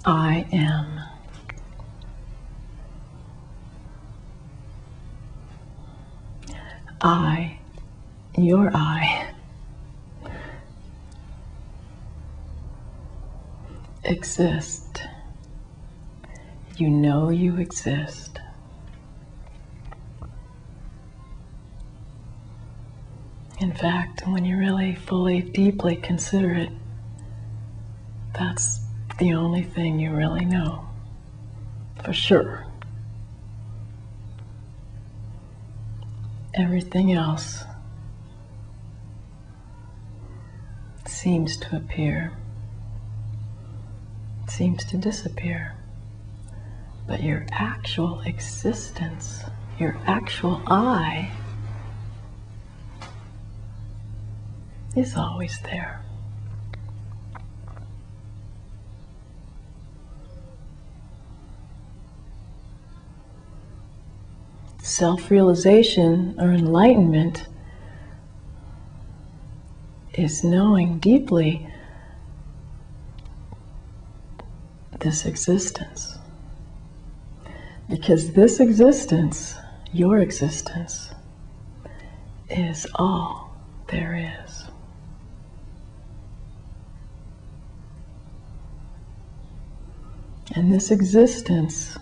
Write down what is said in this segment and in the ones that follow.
I am. I, your I, exist. You know you exist. In fact, when you really fully, deeply consider it, that's the only thing you really know, for sure. Everything else seems to appear, seems to disappear. But your actual existence, your actual I, is always there. Self-realization or enlightenment is knowing deeply this existence. Because this existence, your existence, is all there is. And this existence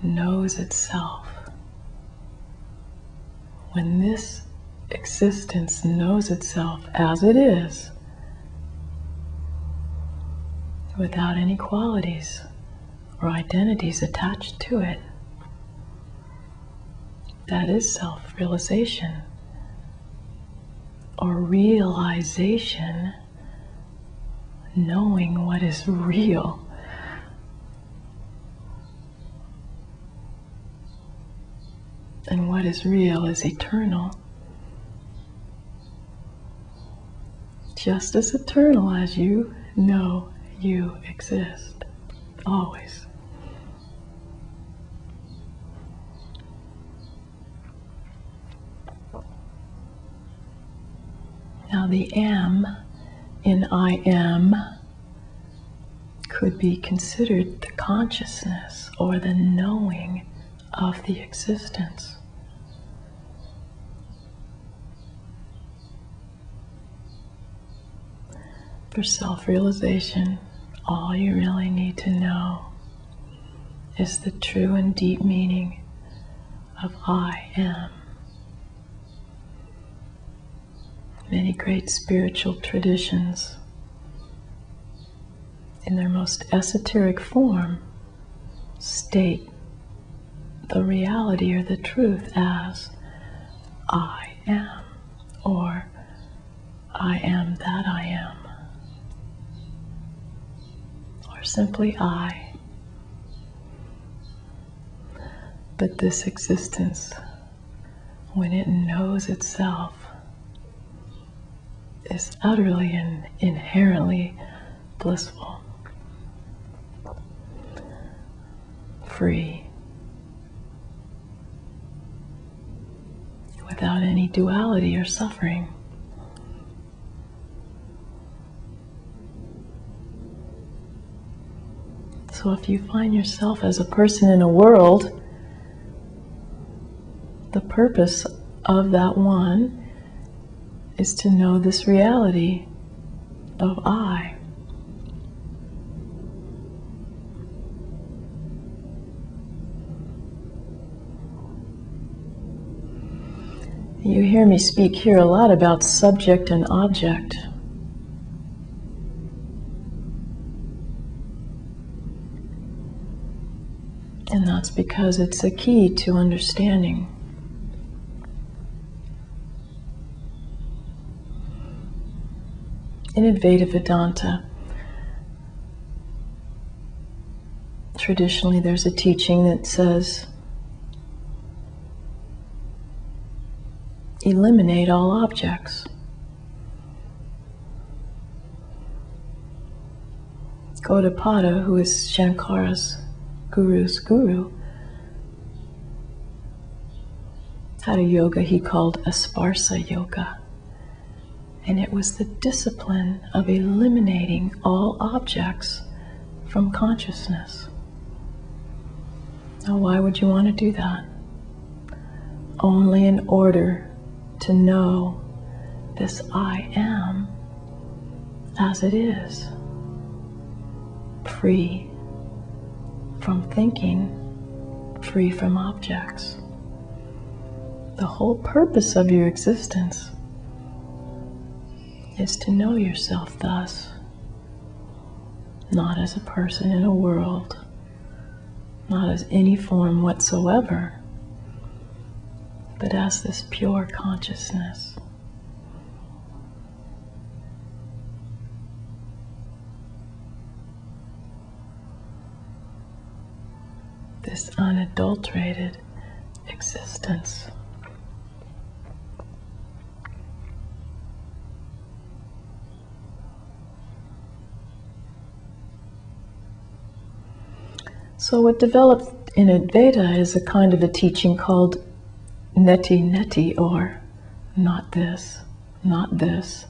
knows itself. When this existence knows itself as it is, without any qualities or identities attached to it, that is self-realization or realization, knowing what is real. And what is real is eternal. Just as eternal as you know you exist, always. Now the am in I am could be considered the consciousness or the knowing of the existence. For self-realization, all you really need to know is the true and deep meaning of I am. Many great spiritual traditions, in their most esoteric form, state the reality or the truth as I am, or I am that I am, or simply I. But this existence, when it knows itself, is utterly and inherently blissful, free, without any duality or suffering. So if you find yourself as a person in a world, the purpose of that one is to know this reality of I. You hear me speak here a lot about subject and object. And that's because it's a key to understanding. In Advaita Vedanta, traditionally there's a teaching that says, eliminate all objects. Gaudapada, who is Shankara's guru's guru, had a yoga he called Asparsa Yoga. And it was the discipline of eliminating all objects from consciousness. Now, why would you want to do that? Only in order to know this I am as it is, free from thinking, free from objects. The whole purpose of your existence is to know yourself thus, not as a person in a world, not as any form whatsoever, but as this pure consciousness. This unadulterated existence. So what developed in Advaita is a kind of a teaching called neti neti, or not this, not this.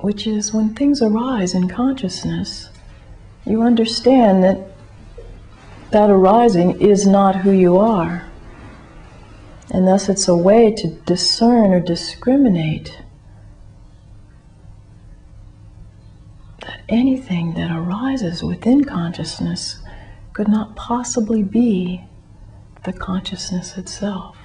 Which is when things arise in consciousness, you understand that that arising is not who you are. And thus it's a way to discern or discriminate that anything that arises within consciousness could not possibly be the consciousness itself.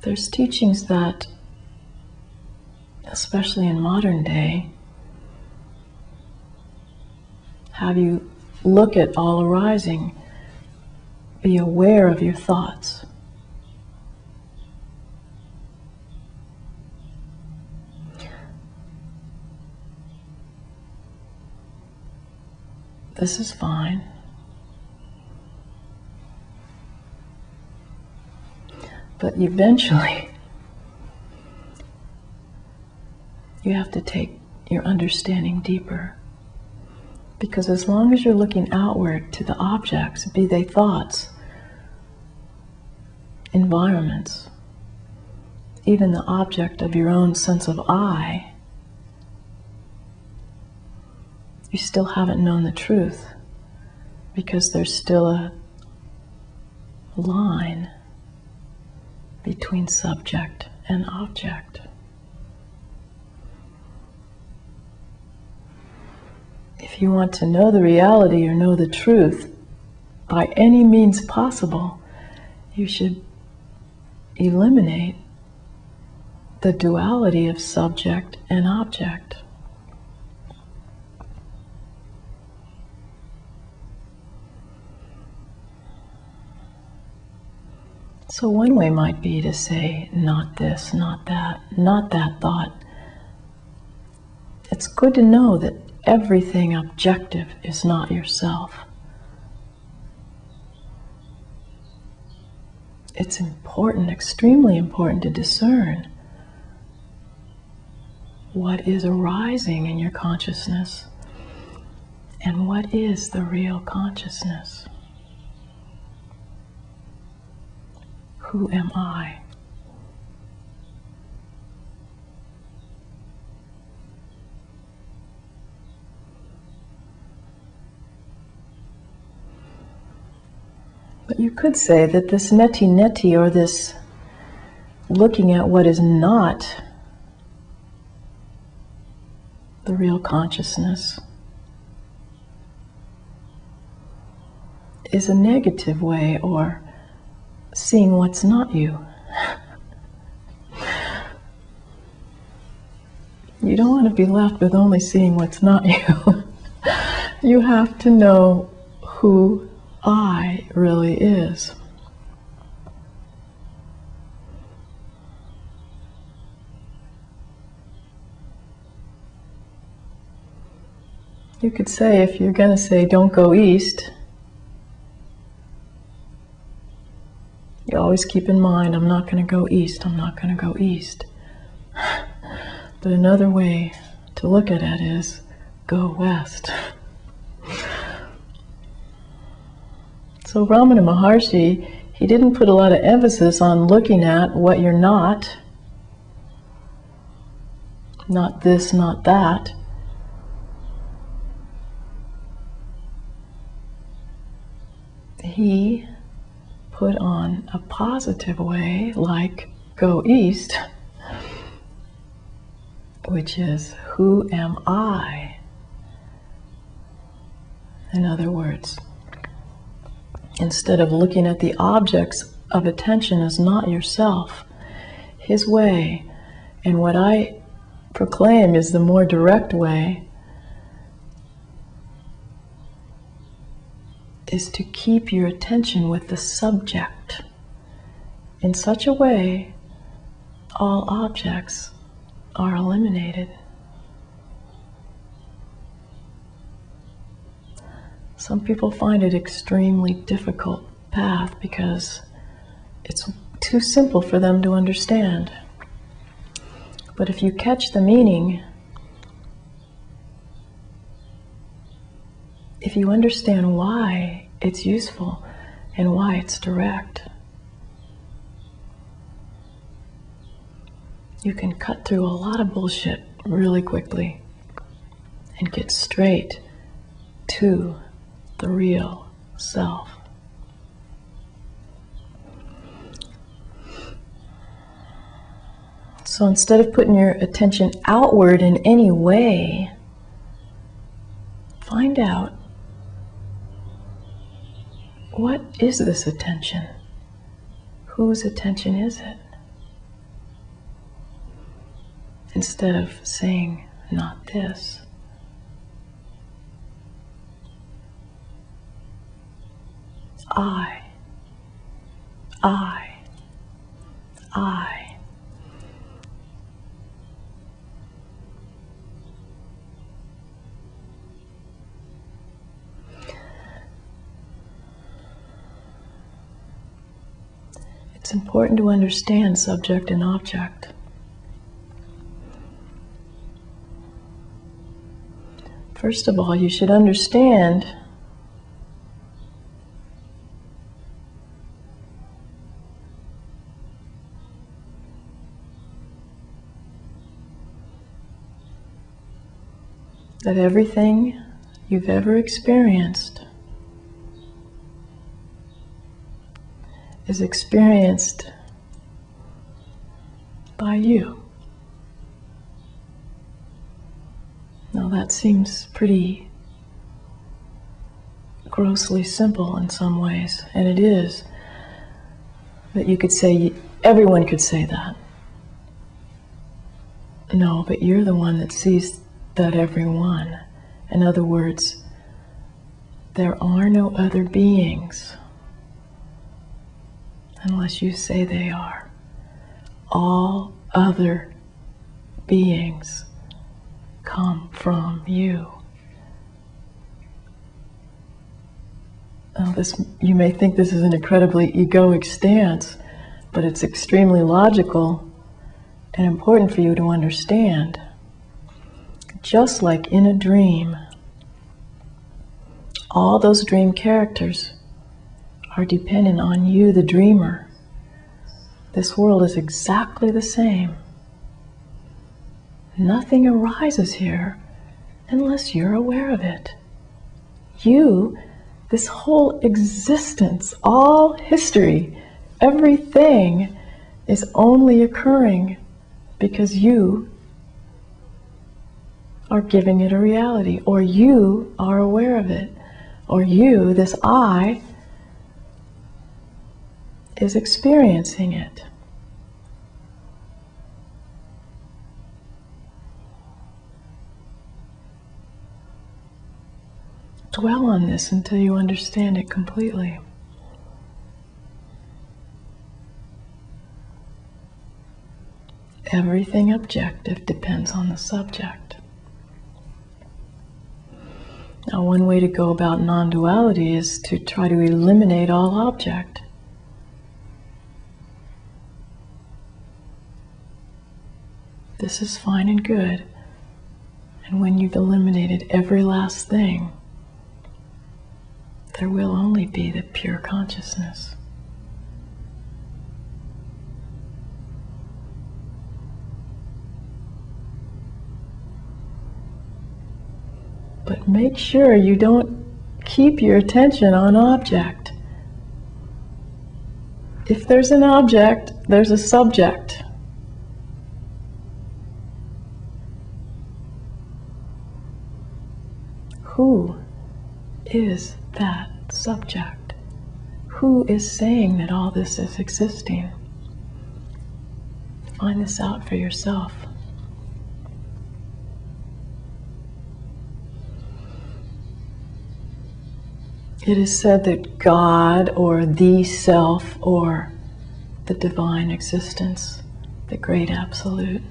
There's teachings that, especially in modern day, have you look at all arising, be aware of your thoughts. This is fine. But eventually, you have to take your understanding deeper. Because as long as you're looking outward to the objects, be they thoughts, environments, even the object of your own sense of I, you still haven't known the truth, because there's still a line between subject and object. If you want to know the reality or know the truth by any means possible, you should eliminate the duality of subject and object. So one way might be to say, not this, not that thought. It's good to know that everything objective is not yourself. It's important, extremely important, to discern what is arising in your consciousness and what is the real consciousness. Who am I? But you could say that this neti neti, or this looking at what is not the real consciousness, is a negative way, or seeing what's not you. You don't want to be left with only seeing what's not you. You have to know who I really is. You could say, if you're going to say don't go east, you always keep in mind, I'm not going to go east, I'm not going to go east. But another way to look at it is, go west. So Ramana Maharshi, he didn't put a lot of emphasis on looking at what you're not this, not that. He put on a positive way, like go east, which is, who am I? In other words, instead of looking at the objects of attention as not yourself, his way, and what I proclaim is the more direct way, is to keep your attention with the subject. In such a way, all objects are eliminated. Some people find it extremely difficult path because it's too simple for them to understand. But if you catch the meaning, if you understand why it's useful and why it's direct, you can cut through a lot of bullshit really quickly and get straight to the real self. So instead of putting your attention outward in any way, find out, what is this attention? Whose attention is it? Instead of saying, not this. I. It's important to understand subject and object. First of all, you should understand that everything you've ever experienced is experienced by you. Now that seems pretty grossly simple in some ways, and it is. That you could say, everyone could say that. No, but you're the one that sees that everyone. In other words, there are no other beings unless you say they are. All other beings come from you. Now you may think this is an incredibly egoic stance, but it's extremely logical and important for you to understand. Just like in a dream, all those dream characters are dependent on you, the dreamer. This world is exactly the same. Nothing arises here unless you're aware of it. You, this whole existence, all history, everything is only occurring because you are giving it a reality, or you are aware of it, or you, this I, is experiencing it. Dwell on this until you understand it completely. Everything objective depends on the subject. Now, one way to go about non-duality is to try to eliminate all object. This is fine and good. And when you've eliminated every last thing, there will only be the pure consciousness. But make sure you don't keep your attention on object. If there's an object, there's a subject. Who is that subject? Who is saying that all this is existing? Find this out for yourself. It is said that God, or the Self, or the divine existence, the great absolute,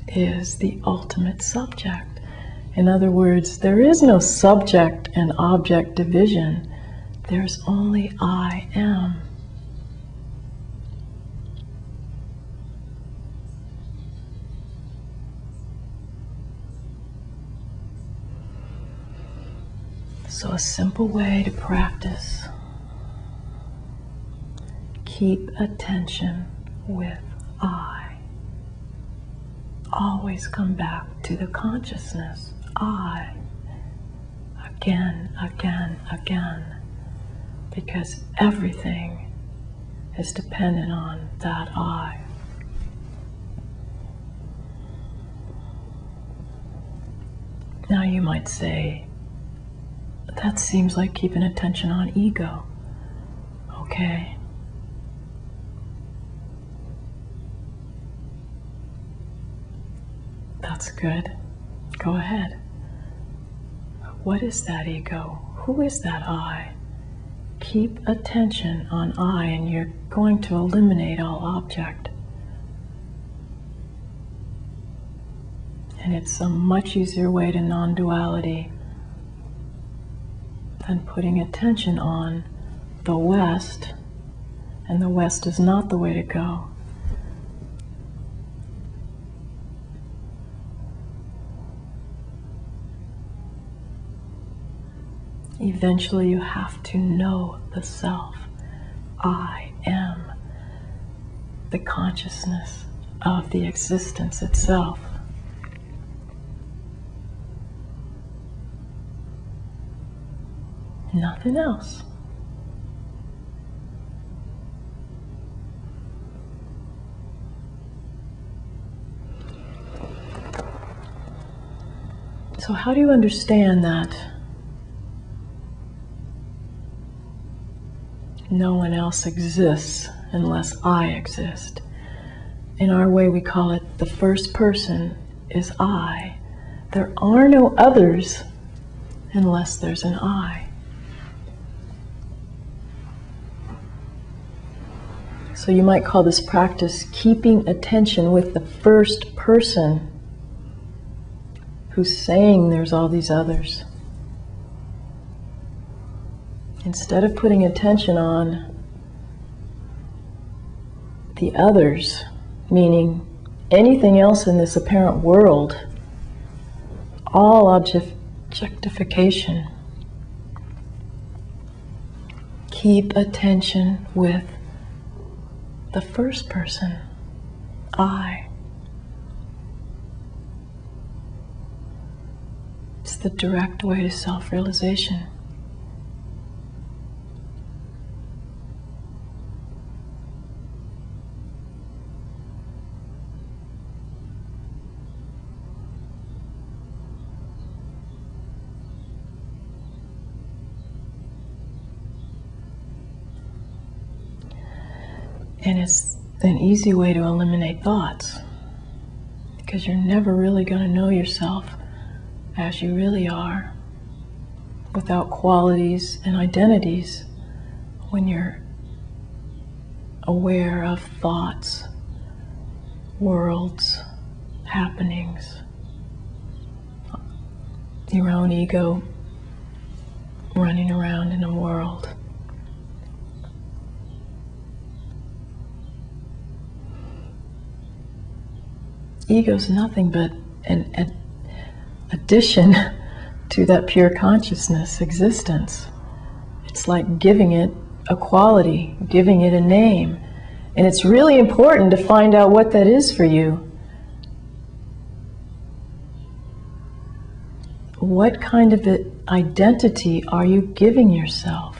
is the ultimate subject. In other words, there is no subject and object division. There's only I am. So a simple way to practice: keep attention with I. Always come back to the consciousness, I. Again, again, again. Because everything is dependent on that I. Now you might say, that seems like keeping attention on ego. Okay. That's good. Go ahead. What is that ego? Who is that I? Keep attention on I, and you're going to eliminate all object. And it's a much easier way to non-duality than putting attention on the West, and the West is not the way to go. Eventually you have to know the self. I am the consciousness of the existence itself. Nothing else. So how do you understand that no one else exists unless I exist? In our way we call it the first person is I. There are no others unless there's an I. So you might call this practice keeping attention with the first person who's saying there's all these others. Instead of putting attention on the others, meaning anything else in this apparent world, all objectification, keep attention with the first person, I. It's the direct way to self-realization. And it's an easy way to eliminate thoughts, because you're never really going to know yourself as you really are without qualities and identities when you're aware of thoughts, worlds, happenings, your own ego running around in a world. ego's nothing but an addition to that pure consciousness existence. It's like giving it a quality, giving it a name. And it's really important to find out what that is for you. What kind of identity are you giving yourself?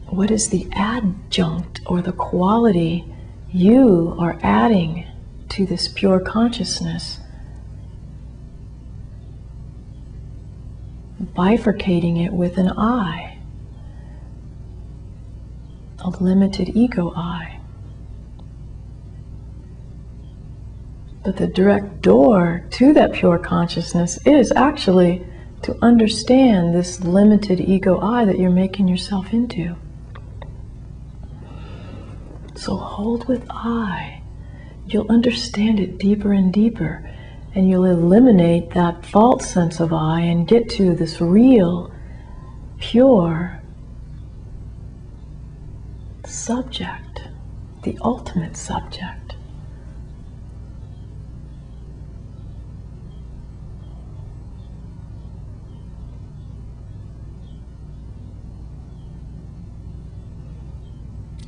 What is the adjunct or the quality you are adding to this pure consciousness? Bifurcating it with an I, a limited ego I. But the direct door to that pure consciousness is actually to understand this limited ego I that you're making yourself into. So hold with I. You'll understand it deeper and deeper, and you'll eliminate that false sense of I and get to this real, pure subject, the ultimate subject.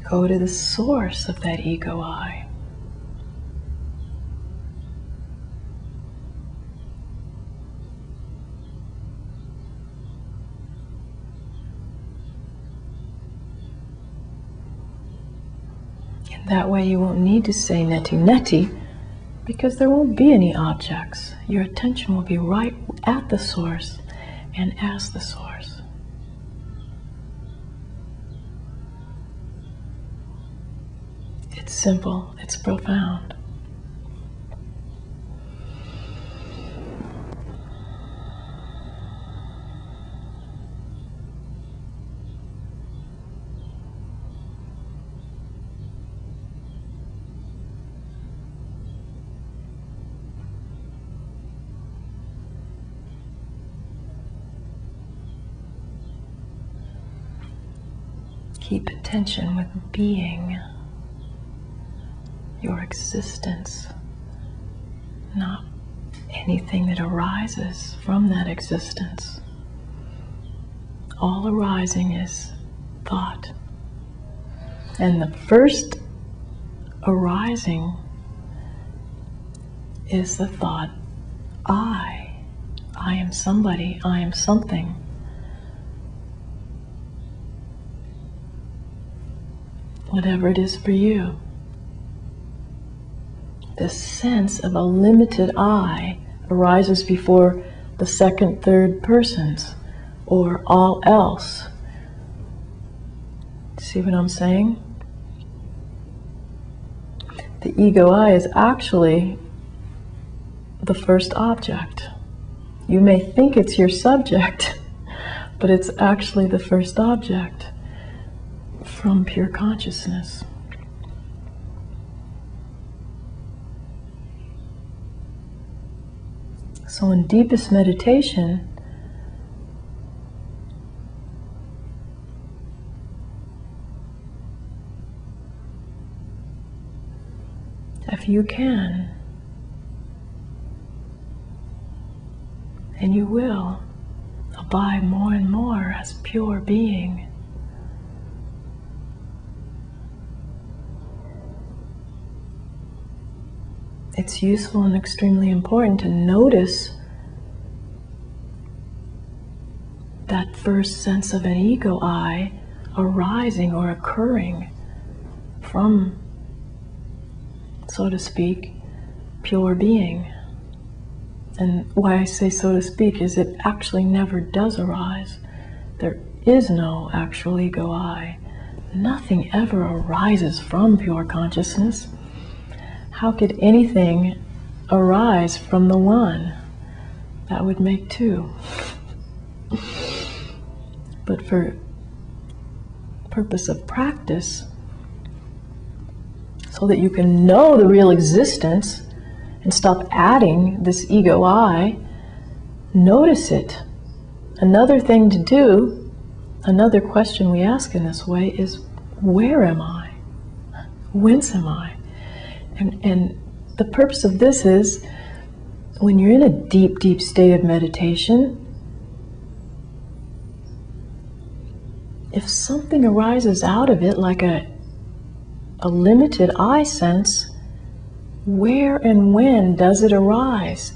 Go to the source of that ego I. And that way you won't need to say neti neti, because there won't be any objects. Your attention will be right at the source and as the source. It's simple, it's profound. Keep attention with being. Your existence, not anything that arises from that existence. All arising is thought. And the first arising is the thought, I am somebody, I am something. Whatever it is for you. This sense of a limited I arises before the second, third persons, or all else. See what I'm saying? The ego I is actually the first object. You may think it's your subject, but it's actually the first object from pure consciousness. So in deepest meditation, if you can, and you will, abide more and more as pure being. It's useful and extremely important to notice that first sense of an ego I arising or occurring from, so to speak, pure being. And why I say so to speak is it actually never does arise. There is no actual ego I. Nothing ever arises from pure consciousness. How could anything arise from the one? That would make two. But for purpose of practice, so that you can know the real existence and stop adding this ego I, notice it. Another thing to do, another question we ask in this way is, where am I? Whence am I? And the purpose of this is, when you're in a deep, deep state of meditation, if something arises out of it, like a limited I sense, where and when does it arise?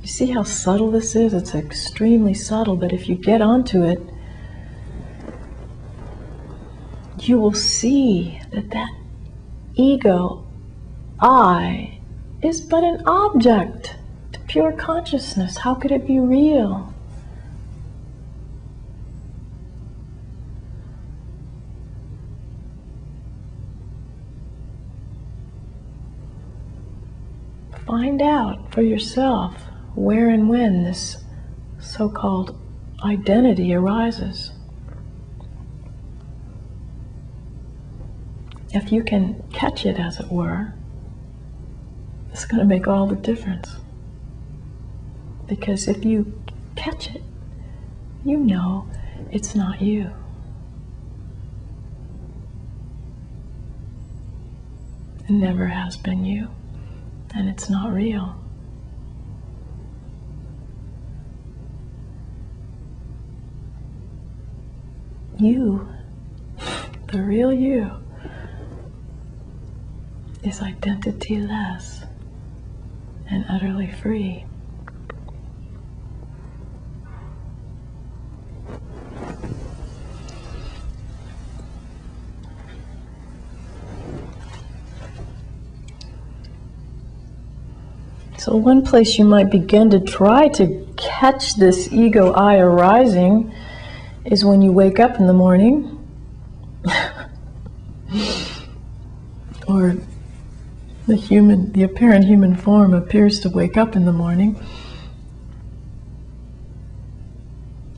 You see how subtle this is? It's extremely subtle, but if you get onto it, you will see that that ego, I, is but an object to pure consciousness. How could it be real? Find out for yourself where and when this so-called identity arises. If you can catch it, as it were, it's going to make all the difference. Because if you catch it, you know it's not you. It never has been you, and it's not real. You, the real you, is identity-less and utterly free. So one place you might begin to try to catch this ego I arising is when you wake up in the morning, or the apparent human form appears to wake up in the morning.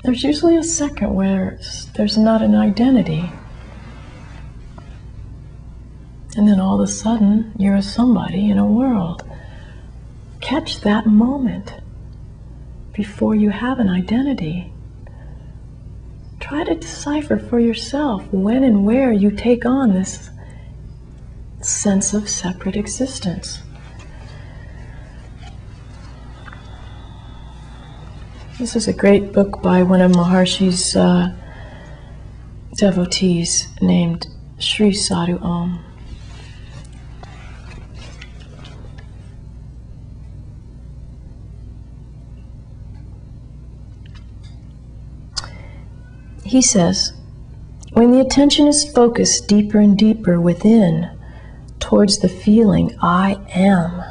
There's usually a second where there's not an identity. And then all of a sudden, you're a somebody in a world. Catch that moment before you have an identity. Try to decipher for yourself when and where you take on this sense of separate existence. This is a great book by one of Maharshi's devotees named Sri Sadhu Om. He says, when the attention is focused deeper and deeper within towards the feeling I am,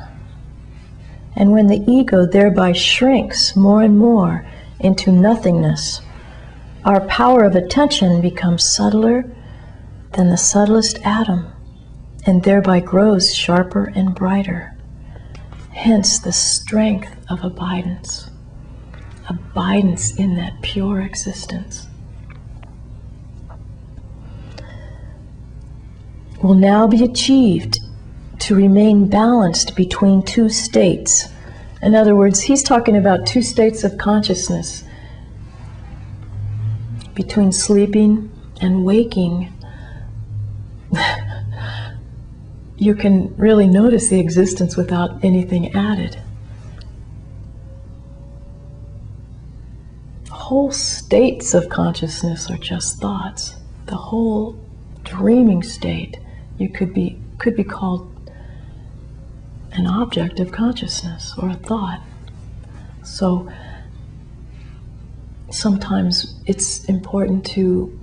and when the ego thereby shrinks more and more into nothingness, our power of attention becomes subtler than the subtlest atom, and thereby grows sharper and brighter. Hence the strength of abidance in that pure existence. Will now be achieved to remain balanced between two states. In other words, he's talking about two states of consciousness, between sleeping and waking. You can really notice the existence without anything added. Whole states of consciousness are just thoughts. The whole dreaming state could be called an object of consciousness or a thought. So sometimes it's important to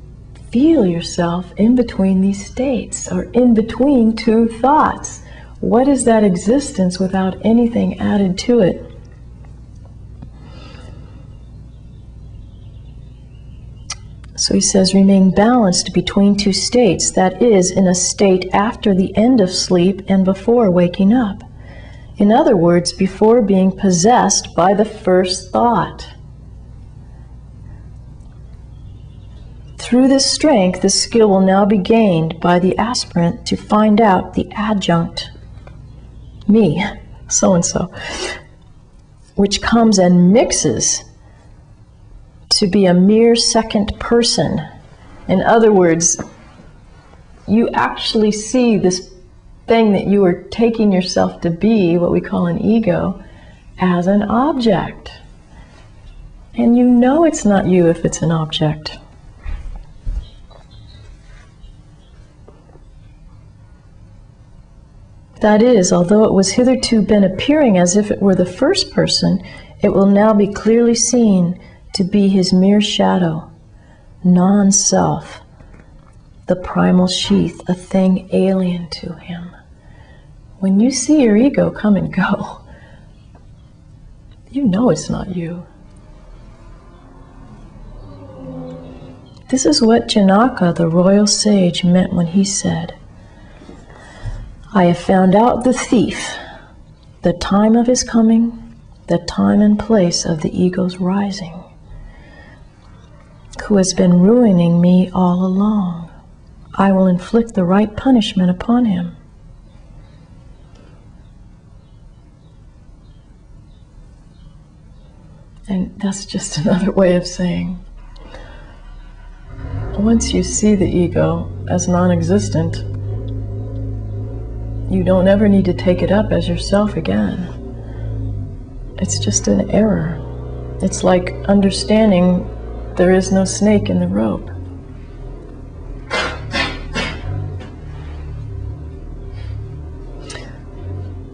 feel yourself in between these states, or in between two thoughts. What is that existence without anything added to it? So he says, remain balanced between two states, that is, in a state after the end of sleep and before waking up. In other words, before being possessed by the first thought. Through this strength, the skill will now be gained by the aspirant to find out the adjunct, me, so-and-so, which comes and mixes to be a mere second person. In other words, you actually see this thing that you are taking yourself to be, what we call an ego, as an object. And you know it's not you if it's an object. That is, although it was hitherto been appearing as if it were the first person, it will now be clearly seen to be his mere shadow, non-self, the primal sheath, a thing alien to him. When you see your ego come and go, you know it's not you. This is what Janaka, the royal sage, meant when he said, I have found out the thief, the time of his coming, the time and place of the ego's rising, who has been ruining me all along. I will inflict the right punishment upon him. And that's just another way of saying, once you see the ego as non-existent, you don't ever need to take it up as yourself again. It's just an error. It's like understanding there is no snake in the rope.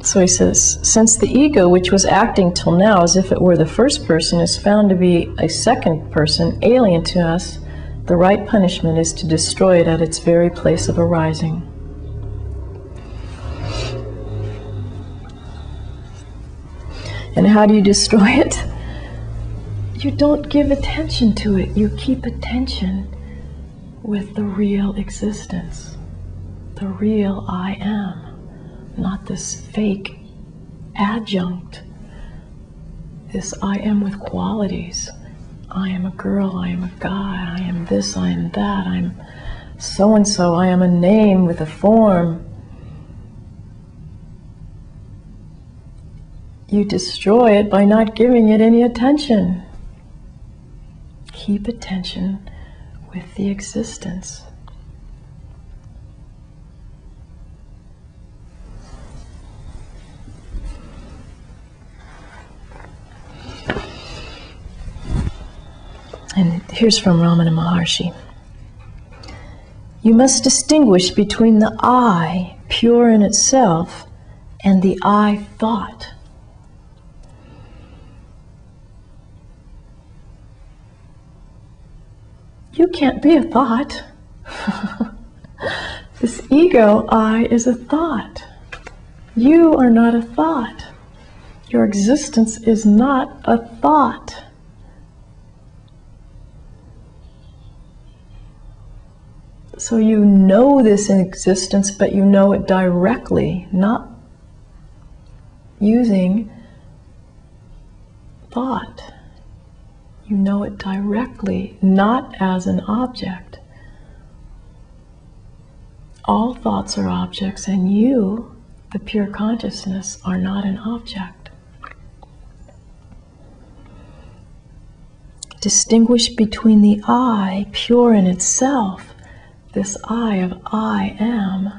So he says, since the ego, which was acting till now as if it were the first person, is found to be a second person, alien to us, the right punishment is to destroy it at its very place of arising. And how do you destroy it? You don't give attention to it. You keep attention with the real existence, the real I am, not this fake adjunct, this I am with qualities. I am a girl, I am a guy, I am this, I am that, I'm so-and-so, I am a name with a form. You destroy it by not giving it any attention. Keep attention with the existence. And here's from Ramana Maharshi. You must distinguish between the I, pure in itself, and the I thought. You can't be a thought. This ego I is a thought. You are not a thought. Your existence is not a thought. So you know this in existence, but you know it directly, not using thought. You know it directly, not as an object. All thoughts are objects, and you, the pure consciousness, are not an object. Distinguish between the I, pure in itself, this I of I am,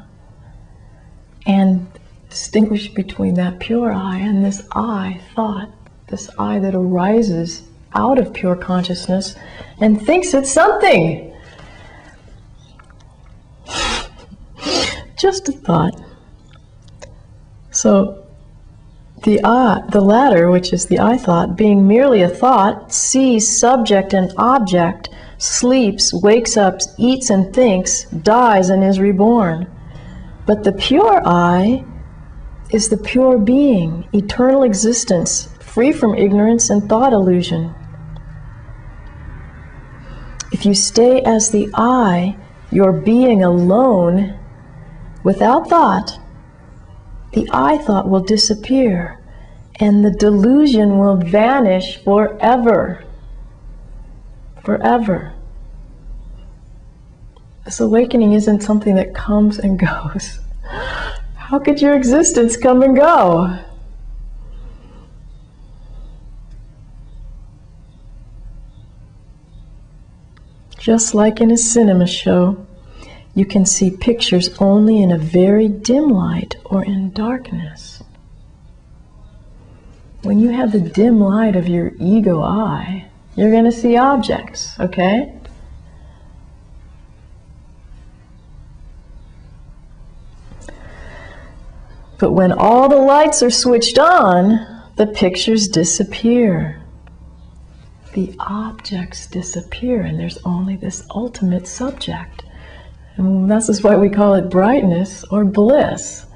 and distinguish between that pure I and this I thought, this I that arises out of pure consciousness and thinks it's something. Just a thought. So the latter, which is the I thought, being merely a thought, sees subject and object, sleeps, wakes up, eats and thinks, dies and is reborn. But the pure I is the pure being, eternal existence, free from ignorance and thought illusion. If you stay as the I, your being alone, without thought, the I thought will disappear, and the delusion will vanish forever. Forever. This awakening isn't something that comes and goes. How could your existence come and go? Just like in a cinema show, You can see pictures only in a very dim light or in darkness. When you have the dim light of your ego eye, you're going to see objects, okay? But when all the lights are switched on, the pictures disappear. The objects disappear, and there's only this ultimate subject. And this is why we call it brightness or bliss.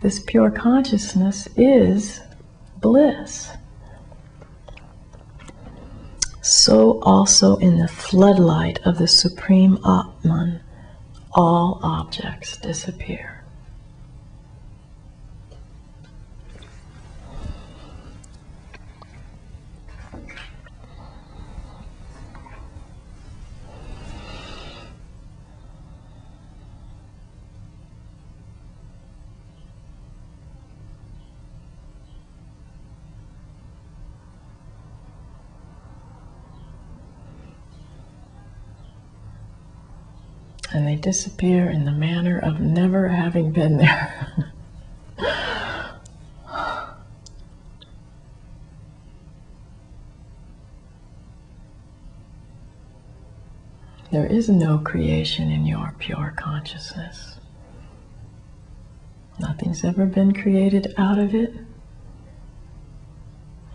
This pure consciousness is bliss. So also in the floodlight of the Supreme Atman, all objects disappear. And they disappear in the manner of never having been there. There is no creation in your pure consciousness. Nothing's ever been created out of it.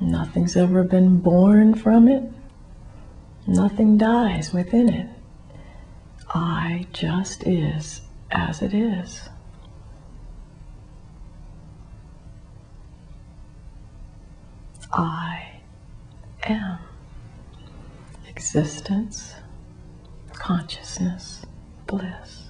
Nothing's ever been born from it. Nothing dies within it. I just is as it is. I am. Existence, consciousness, bliss.